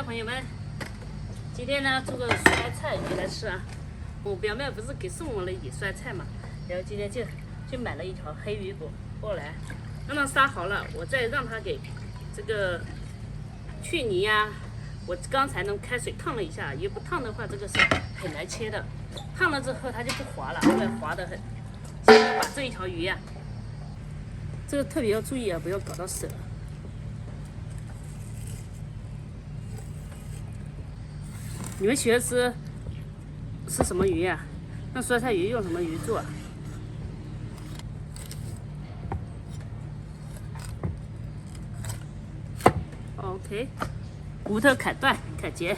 朋友们，今天呢做个酸菜鱼来吃啊。我表妹不是给送我了一点酸菜嘛，然后今天就买了一条黑鱼过来，让它杀好了，我再让它给这个去泥呀。我刚才用开水烫了一下，鱼不烫的话，这个是很难切的。烫了之后它就不滑了，会滑得很。现在把这一条鱼呀，这个特别要注意啊，不要搞到手。你们喜欢吃什么鱼呀？那酸菜鱼用什么鱼做？OK， 骨头砍断，砍截。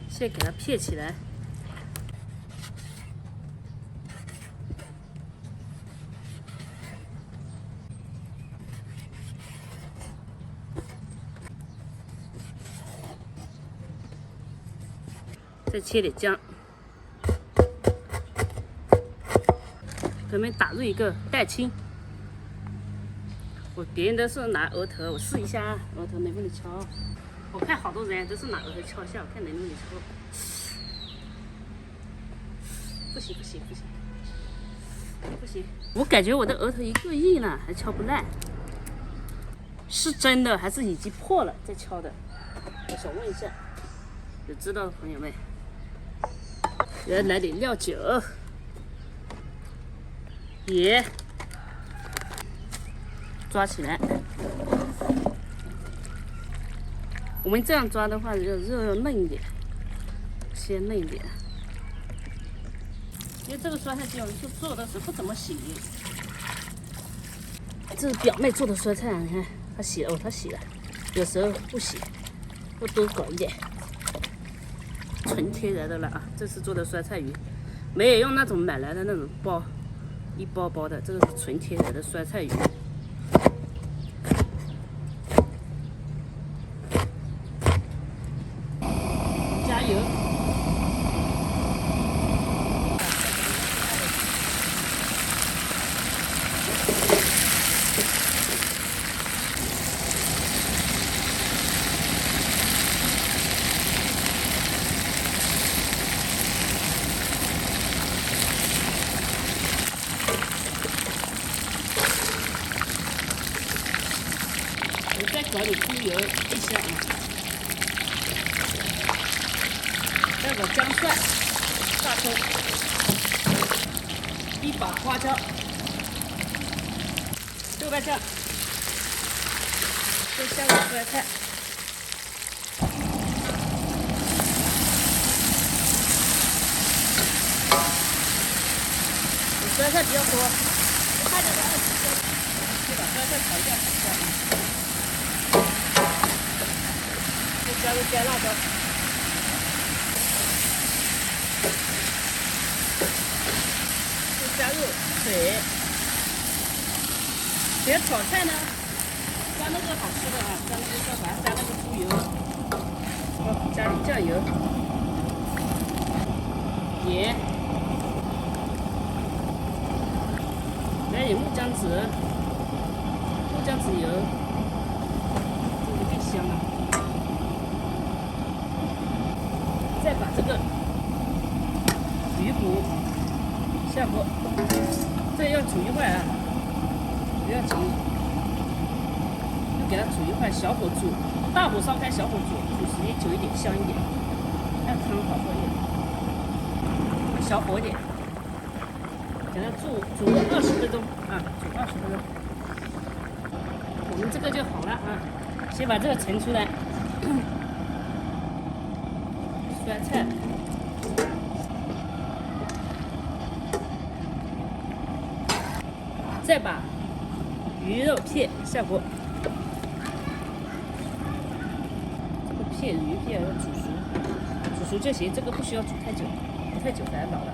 先给它片起来。再切点姜，旁边打入一个蛋清。别人都是拿额头，我试一下啊，额头能不能敲？我看好多人都是拿额头敲一下，我看能不能敲。不行，我感觉我的额头一个亿呢，还敲不烂。是真的还是已经破了再敲的？我想问一下，有知道的朋友们。然后来点料酒，盐，抓起来。我们这样抓的话，肉要嫩一点，先嫩一点。因为这个酸菜鸡，我们做的时候不怎么洗。这是表妹做的酸菜啊，你看她洗了，她洗了，有时候不洗，要多搞一点。纯天然的了啊！这次做的酸菜鱼，没有用那种买来的那种包，一包包的，这个是纯天然的酸菜鱼。加油！再搞点猪油一下啊，再搞姜蒜、大葱，一把花椒、豆瓣酱，再加点酸菜。酸菜比较多，看着它就把酸菜炒一下。加入干辣椒，再加入水。别炒菜呢，加那个好吃的啊，加那个叫啥？加那个猪油，加点酱油、盐，来点木姜子油，这个更香了。再把这个鱼骨下锅，这要煮一会儿啊，不要急，就给它煮一会儿，小火煮，大火烧开，小火煮，煮时间久一点，香一点，让汤好喝一点。小火一点，给它煮个20分钟啊，煮20分钟，我们这个就好了啊。先把这个盛出来。酸菜，再把鱼肉片下锅，这个片鱼片要煮熟就行，这个不需要煮太久，煮太久反而老了。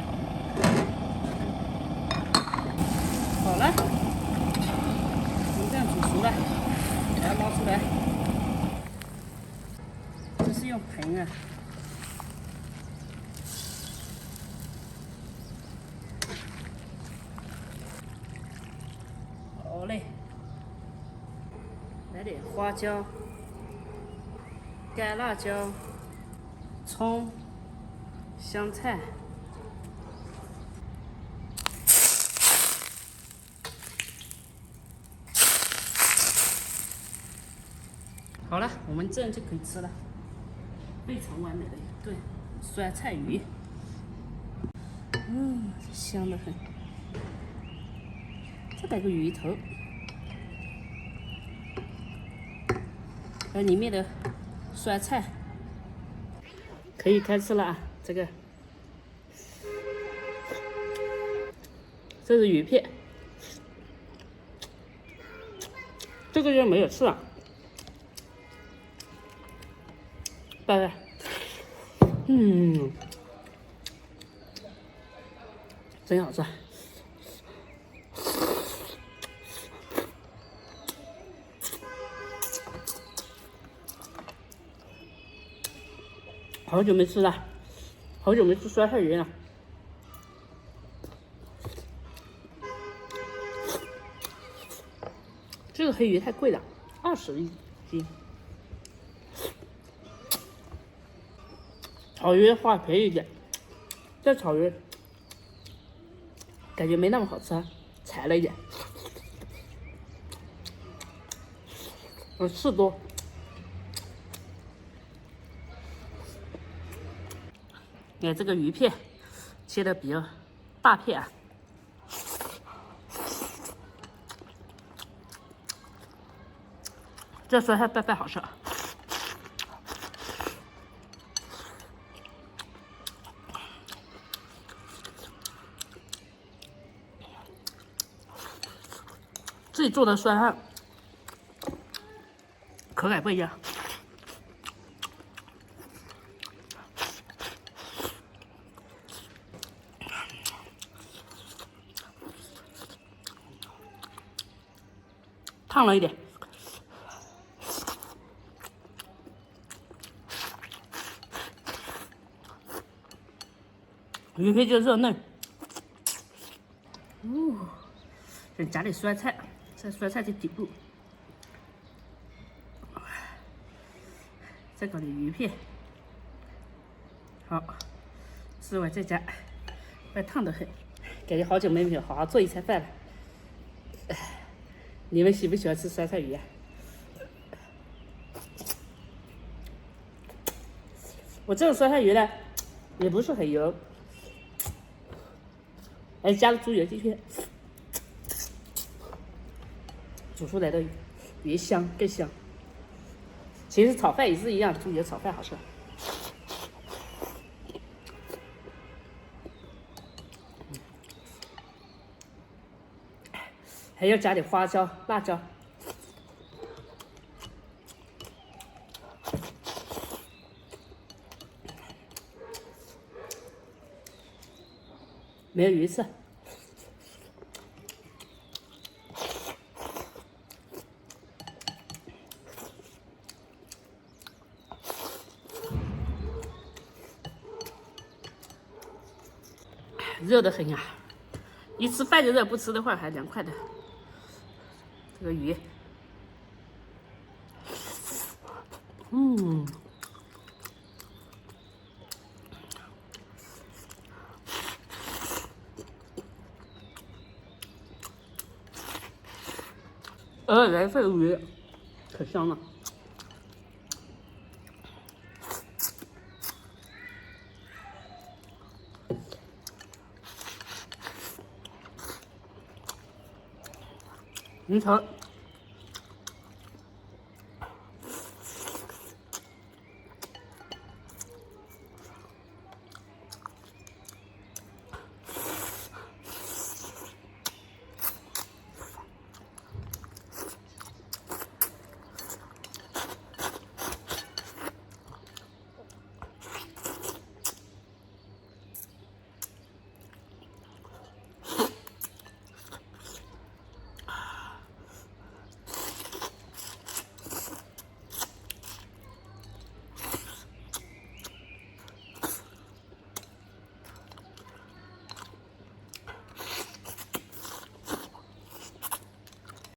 好了，我们这样煮熟了，把它捞出来。这是用盆啊。好嘞，加点花椒、干辣椒、葱、香菜。好了，我们这样就可以吃了，非常完美的一顿酸菜鱼。香得很。再来个鱼头，里面的酸菜可以开吃了啊！这是鱼片，这个就没有吃了。拜拜。真好吃。好久没吃了，好久没吃酸菜鱼了。这个黑鱼太贵了，20一斤。草鱼的话便宜一点，这草鱼感觉没那么好吃，柴了一点。刺多。看这个鱼片切的比较大片啊。这酸菜拌饭好吃。自己做的酸菜口感不一样。烫了一点。鱼片就热嫩。再加点酸菜，在酸菜的底部，再搞点鱼片。好，吃完再加，快烫得很，感觉好久没有好好做一餐饭了。你们喜不喜欢吃酸菜鱼啊？我这个酸菜鱼呢，也不是很油，还加了猪油进去，煮出来的鱼香更香。其实炒饭也是一样，猪油炒饭好吃。还要加点花椒、辣椒。没有鱼刺。热得很呀，一吃饭就热，不吃的话还凉快的。这个鱼，来这个鱼可香了。鱼头